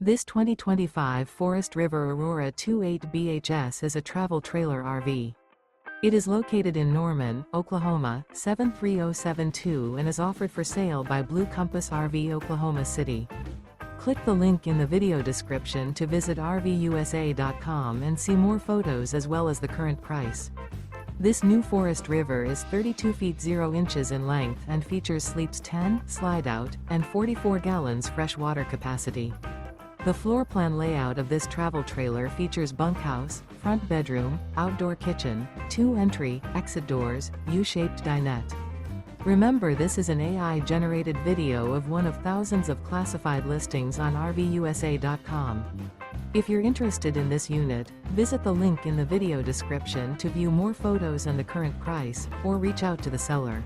This 2025 Forest River Aurora 28 BHS is a travel trailer RV. It is located in Norman, Oklahoma, 73072 and is offered for sale by Blue Compass RV Oklahoma City. Click the link in the video description to visit RVUSA.com and see more photos as well as the current price. This new Forest River is 32 feet 0 inches in length and features sleeps 10, slide-out, and 44 gallons fresh water capacity. The floor plan layout of this travel trailer features bunkhouse, front bedroom, outdoor kitchen, 2 entry, exit doors, U-shaped dinette. Remember, this is an AI-generated video of one of thousands of classified listings on RVUSA.com. If you're interested in this unit, visit the link in the video description to view more photos and the current price, or reach out to the seller.